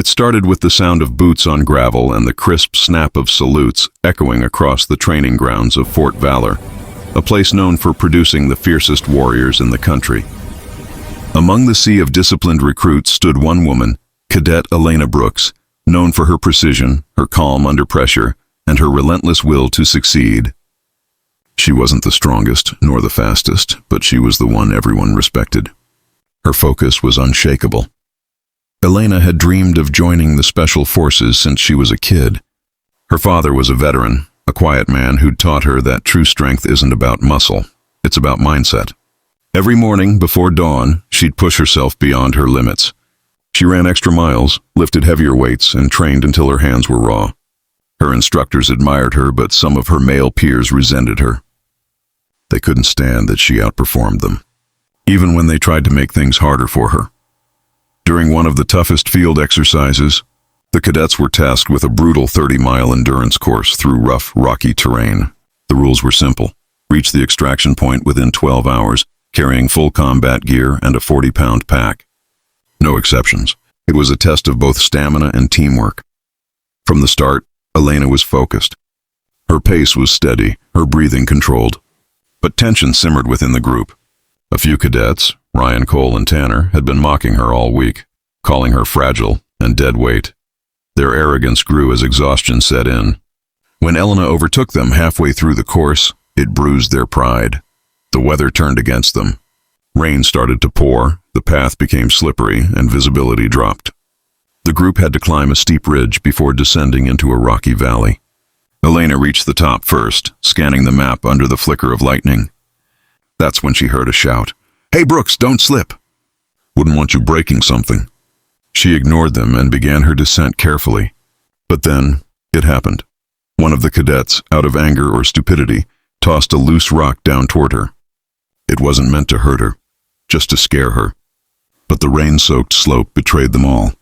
It started with the sound of boots on gravel and the crisp snap of salutes echoing across the training grounds of Fort Valor, a place known for producing the fiercest warriors in the country. Among the sea of disciplined recruits stood one woman, Cadet Elena Brooks, known for her precision, her calm under pressure, and her relentless will to succeed. She wasn't the strongest nor the fastest, but she was the one everyone respected. Her focus was unshakable. Elena had dreamed of joining the Special Forces since she was a kid. Her father was a veteran, a quiet man who'd taught her that true strength isn't about muscle, it's about mindset. Every morning before dawn, she'd push herself beyond her limits. She ran extra miles, lifted heavier weights, and trained until her hands were raw. Her instructors admired her, but some of her male peers resented her. They couldn't stand that she outperformed them, even when they tried to make things harder for her. During one of the toughest field exercises, the cadets were tasked with a brutal 30-mile endurance course through rough, rocky terrain. The rules were simple. Reach the extraction point within 12 hours, carrying full combat gear and a 40-pound pack. No exceptions. It was a test of both stamina and teamwork. From the start, Elena was focused. Her pace was steady, her breathing controlled. But tension simmered within the group. A few cadets, Ryan, Cole, and Tanner, had been mocking her all week, calling her fragile and dead weight. Their arrogance grew as exhaustion set in. When Elena overtook them halfway through the course, it bruised their pride. The weather turned against them. Rain started to pour, the path became slippery, and visibility dropped. The group had to climb a steep ridge before descending into a rocky valley. Elena reached the top first, scanning the map under the flicker of lightning. That's when she heard a shout. "Hey Brooks, don't slip!" "Wouldn't want you breaking something." She ignored them and began her descent carefully. But then, it happened. One of the cadets, out of anger or stupidity, tossed a loose rock down toward her. It wasn't meant to hurt her, just to scare her. But the rain-soaked slope betrayed them all.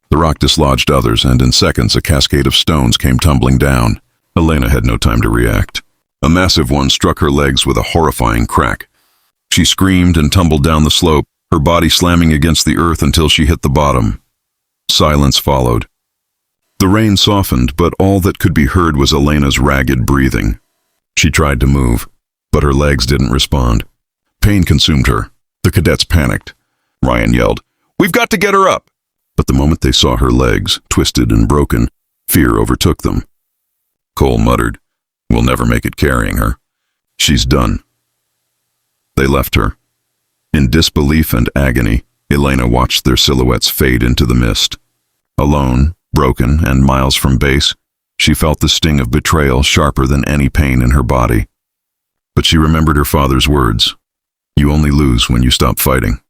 The rock dislodged others, and in seconds a cascade of stones came tumbling down. Elena had no time to react. A massive one struck her legs with a horrifying crack. She screamed and tumbled down the slope, her body slamming against the earth until she hit the bottom. Silence followed. The rain softened, but all that could be heard was Elena's ragged breathing. She tried to move, but her legs didn't respond. Pain consumed her. The cadets panicked. Ryan yelled, "We've got to get her up!" But the moment they saw her legs, twisted and broken, fear overtook them. Cole muttered, "We'll never make it carrying her. She's done." They left her. In disbelief and agony, Elena watched their silhouettes fade into the mist. Alone, broken, and miles from base, she felt the sting of betrayal sharper than any pain in her body. But she remembered her father's words, "You only lose when you stop fighting."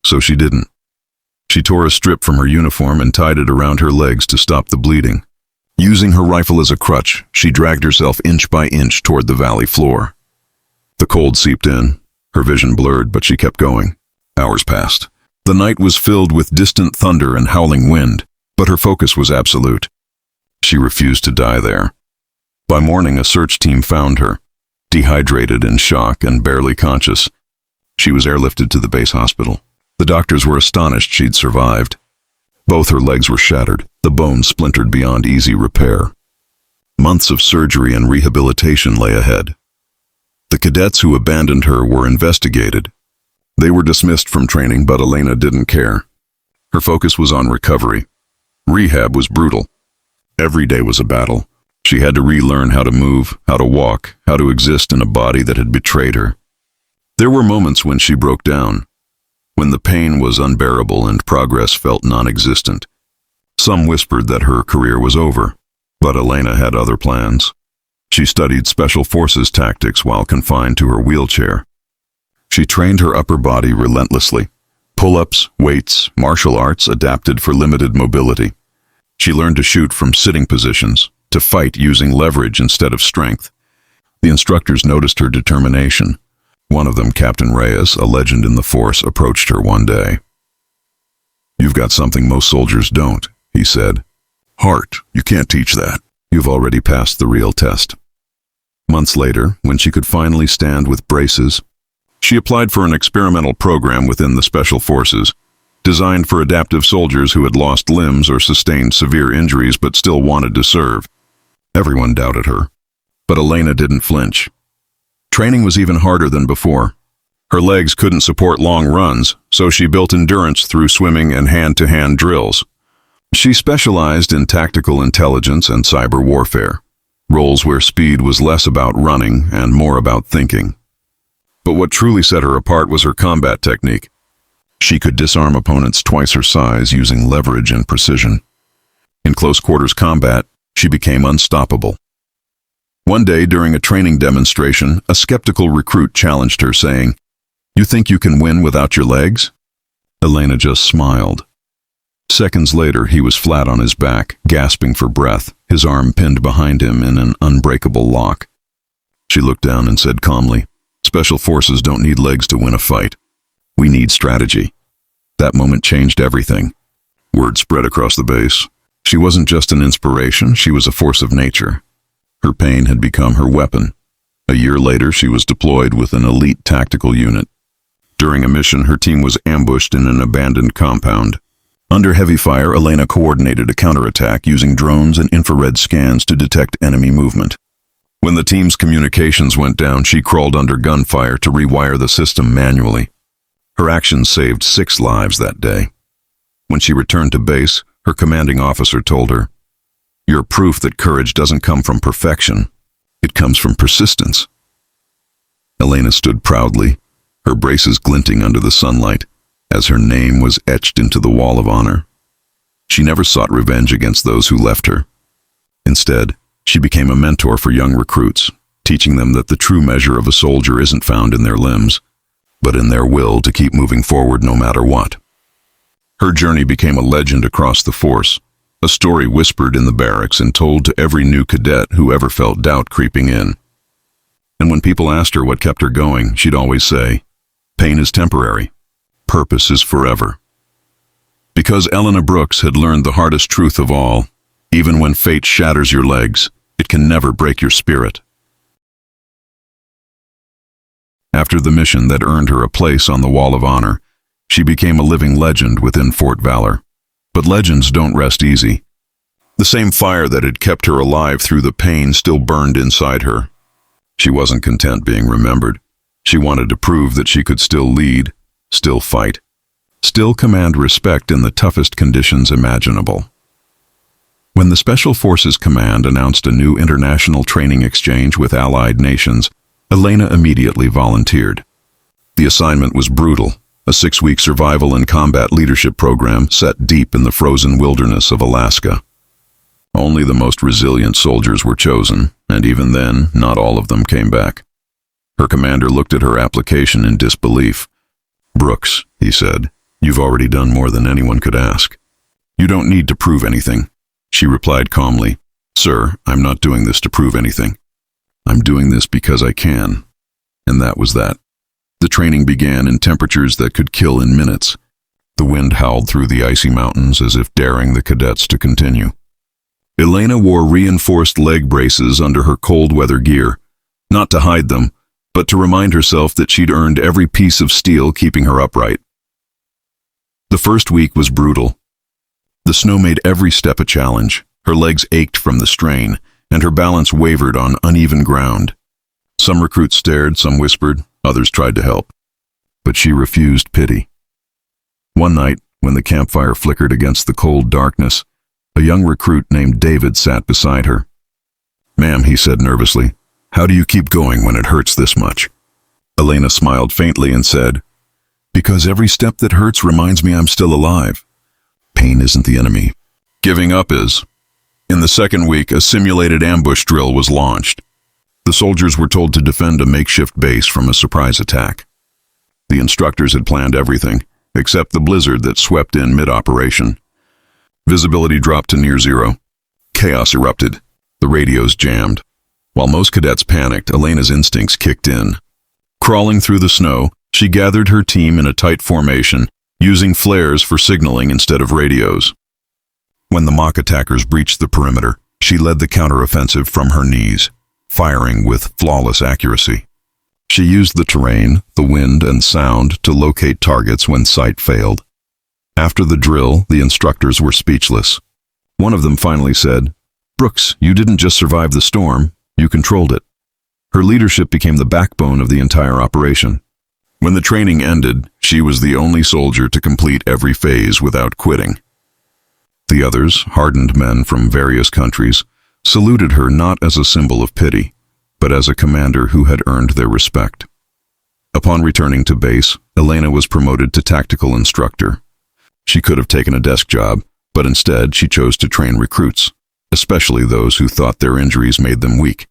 So she didn't. She tore a strip from her uniform and tied it around her legs to stop the bleeding. Using her rifle as a crutch, she dragged herself inch by inch toward the valley floor. The cold seeped in. Her vision blurred, but she kept going. Hours passed. The night was filled with distant thunder and howling wind, but her focus was absolute. She refused to die there. By morning, a search team found her, dehydrated, in shock, and barely conscious. She was airlifted to the base hospital. The doctors were astonished she'd survived. Both her legs were shattered, the bones splintered beyond easy repair. Months of surgery and rehabilitation lay ahead. The cadets who abandoned her were investigated. They were dismissed from training, but Elena didn't care. Her focus was on recovery. Rehab was brutal. Every day was a battle. She had to relearn how to move, how to walk, how to exist in a body that had betrayed her. There were moments when she broke down, when the pain was unbearable and progress felt non-existent. Some whispered that her career was over, but Elena had other plans. She studied special forces tactics while confined to her wheelchair. She trained her upper body relentlessly. Pull-ups, weights, martial arts adapted for limited mobility. She learned to shoot from sitting positions, to fight using leverage instead of strength. The instructors noticed her determination. One of them, Captain Reyes, a legend in the force, approached her one day. "You've got something most soldiers don't," he said. "Heart. You can't teach that. You've already passed the real test." Months later, when she could finally stand with braces, she applied for an experimental program within the Special Forces. designed for adaptive soldiers who had lost limbs or sustained severe injuries but still wanted to serve. Everyone doubted her, but Elena didn't flinch. Training was even harder than before. Her legs couldn't support long runs, so she built endurance through swimming and hand-to-hand drills. She specialized in tactical intelligence and cyber warfare, roles where speed was less about running and more about thinking. But what truly set her apart was her combat technique. She could disarm opponents twice her size using leverage and precision. In close-quarters combat, she became unstoppable. One day during a training demonstration, a skeptical recruit challenged her, saying, "You think you can win without your legs?" Elena just smiled. Seconds later, he was flat on his back, gasping for breath, his arm pinned behind him in an unbreakable lock. She looked down and said calmly, "Special forces don't need legs to win a fight. We need strategy." That moment changed everything. Word spread across the base. She wasn't just an inspiration, she was a force of nature. Her pain had become her weapon. A year later, she was deployed with an elite tactical unit. During a mission, her team was ambushed in an abandoned compound. Under heavy fire, Elena coordinated a counterattack using drones and infrared scans to detect enemy movement. When the team's communications went down, she crawled under gunfire to rewire the system manually. Her actions saved 6 lives that day. When she returned to base, her commanding officer told her, "You're proof that courage doesn't come from perfection. It comes from persistence." Elena stood proudly, her braces glinting under the sunlight, as her name was etched into the wall of honor. She never sought revenge against those who left her. Instead, she became a mentor for young recruits, teaching them that the true measure of a soldier isn't found in their limbs, but in their will to keep moving forward no matter what. Her journey became a legend across the force, a story whispered in the barracks and told to every new cadet who ever felt doubt creeping in. And when people asked her what kept her going, she'd always say, "Pain is temporary. Purpose is forever." Because Elena Brooks had learned the hardest truth of all, even when fate shatters your legs, it can never break your spirit. After the mission that earned her a place on the Wall of Honor, she became a living legend within Fort Valor. But legends don't rest easy. The same fire that had kept her alive through the pain still burned inside her. She wasn't content being remembered. She wanted to prove that she could still lead, still fight, still command respect in the toughest conditions imaginable. When the Special Forces Command announced a new international training exchange with allied nations, Elena immediately volunteered. The assignment was brutal, a 6-week survival and combat leadership program set deep in the frozen wilderness of Alaska. Only the most resilient soldiers were chosen, and even then, not all of them came back. Her commander looked at her application in disbelief. "Brooks," he said, "you've already done more than anyone could ask." "You don't need to prove anything," she replied calmly. "Sir, I'm not doing this to prove anything. I'm doing this because I can." And that was that. The training began in temperatures that could kill in minutes. The wind howled through the icy mountains as if daring the cadets to continue. Elena wore reinforced leg braces under her cold weather gear, not to hide them, but to remind herself that she'd earned every piece of steel keeping her upright. The first week was brutal. The snow made every step a challenge. Her legs ached from the strain, and her balance wavered on uneven ground. Some recruits stared, some whispered, others tried to help. But she refused pity. One night, when the campfire flickered against the cold darkness, a young recruit named David sat beside her. "Ma'am," he said nervously, "how do you keep going when it hurts this much?" Elena smiled faintly and said, "Because every step that hurts reminds me I'm still alive. Pain isn't the enemy. Giving up is." In the second week, a simulated ambush drill was launched. The soldiers were told to defend a makeshift base from a surprise attack. The instructors had planned everything, except the blizzard that swept in mid-operation. Visibility dropped to near zero. Chaos erupted. The radios jammed. While most cadets panicked, Elena's instincts kicked in. Crawling through the snow, she gathered her team in a tight formation, using flares for signaling instead of radios. When the mock attackers breached the perimeter, she led the counteroffensive from her knees, firing with flawless accuracy. She used the terrain, the wind, and sound to locate targets when sight failed. After the drill, the instructors were speechless. One of them finally said, "Brooks, you didn't just survive the storm, you controlled it." Her leadership became the backbone of the entire operation. When the training ended, she was the only soldier to complete every phase without quitting. The others, hardened men from various countries, saluted her not as a symbol of pity, but as a commander who had earned their respect. Upon returning to base, Elena was promoted to tactical instructor. She could have taken a desk job, but instead she chose to train recruits, especially those who thought their injuries made them weak.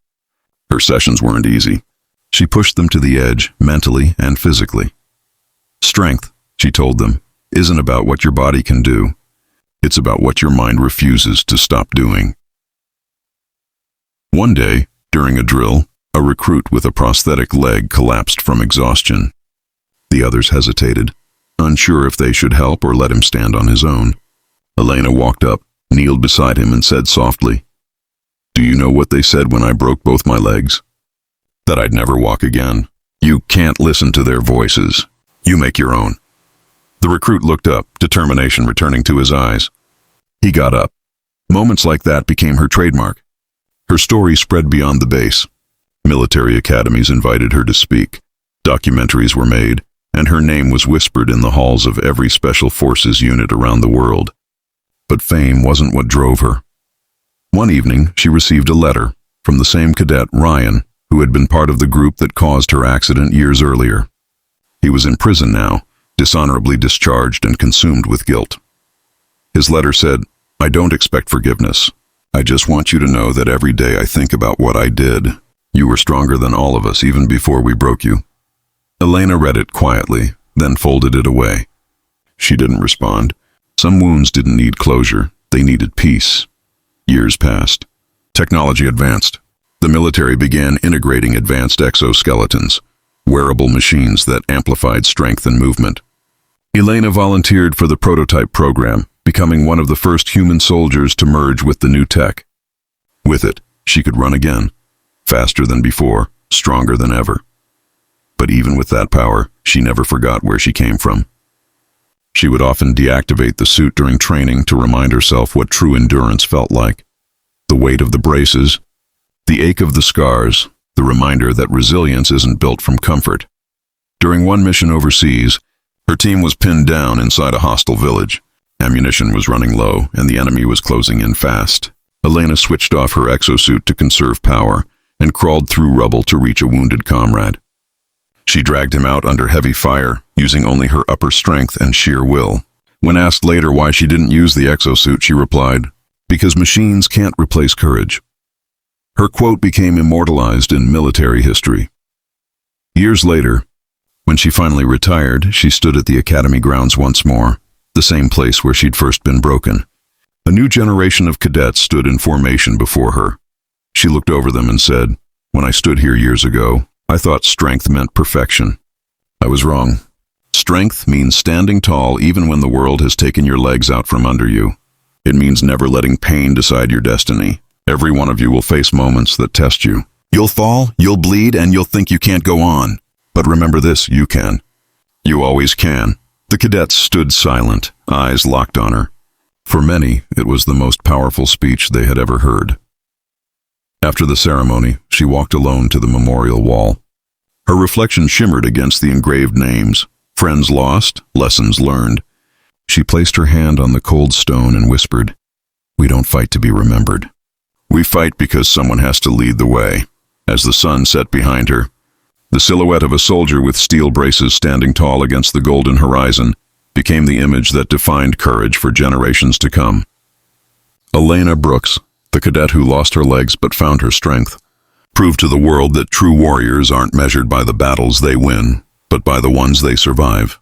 Her sessions weren't easy. She pushed them to the edge, mentally and physically. Strength, she told them, isn't about what your body can do. It's about what your mind refuses to stop doing. One day, during a drill, a recruit with a prosthetic leg collapsed from exhaustion. The others hesitated, unsure if they should help or let him stand on his own. Elena walked up, kneeled beside him and said softly, "Do you know what they said when I broke both my legs? That I'd never walk again. You can't listen to their voices. You make your own." The recruit looked up, determination returning to his eyes. He got up. Moments like that became her trademark. Her story spread beyond the base. Military academies invited her to speak. Documentaries were made, and her name was whispered in the halls of every special forces unit around the world. But fame wasn't what drove her. One evening, she received a letter from the same cadet, Ryan, who had been part of the group that caused her accident years earlier. He was in prison now, dishonorably discharged and consumed with guilt. His letter said, "I don't expect forgiveness. I just want you to know that every day I think about what I did. You were stronger than all of us even before we broke you." Elena read it quietly, then folded it away. She didn't respond. Some wounds didn't need closure. They needed peace. Years passed. Technology advanced. The military began integrating advanced exoskeletons, wearable machines that amplified strength and movement. Elena volunteered for the prototype program, becoming one of the first human soldiers to merge with the new tech. With it, she could run again, faster than before, stronger than ever. But even with that power, she never forgot where she came from. She would often deactivate the suit during training to remind herself what true endurance felt like. The weight of the braces, the ache of the scars, the reminder that resilience isn't built from comfort. During one mission overseas, her team was pinned down inside a hostile village. Ammunition was running low, and the enemy was closing in fast. Elena switched off her exosuit to conserve power and crawled through rubble to reach a wounded comrade. She dragged him out under heavy fire, using only her upper strength and sheer will. When asked later why she didn't use the exosuit, she replied, "Because machines can't replace courage." Her quote became immortalized in military history. Years later, when she finally retired, she stood at the academy grounds once more, the same place where she'd first been broken. A new generation of cadets stood in formation before her. She looked over them and said, "When I stood here years ago, I thought strength meant perfection. I was wrong. Strength means standing tall even when the world has taken your legs out from under you. It means never letting pain decide your destiny. Every one of you will face moments that test you. You'll fall, you'll bleed, and you'll think you can't go on. But remember this, you can. You always can." The cadets stood silent, eyes locked on her. For many, it was the most powerful speech they had ever heard. After the ceremony, she walked alone to the memorial wall. Her reflection shimmered against the engraved names, friends lost, lessons learned. She placed her hand on the cold stone and whispered, "We don't fight to be remembered. We fight because someone has to lead the way." As the sun set behind her, the silhouette of a soldier with steel braces standing tall against the golden horizon became the image that defined courage for generations to come. Elena Brooks, the cadet who lost her legs but found her strength, proved to the world that true warriors aren't measured by the battles they win, but by the ones they survive.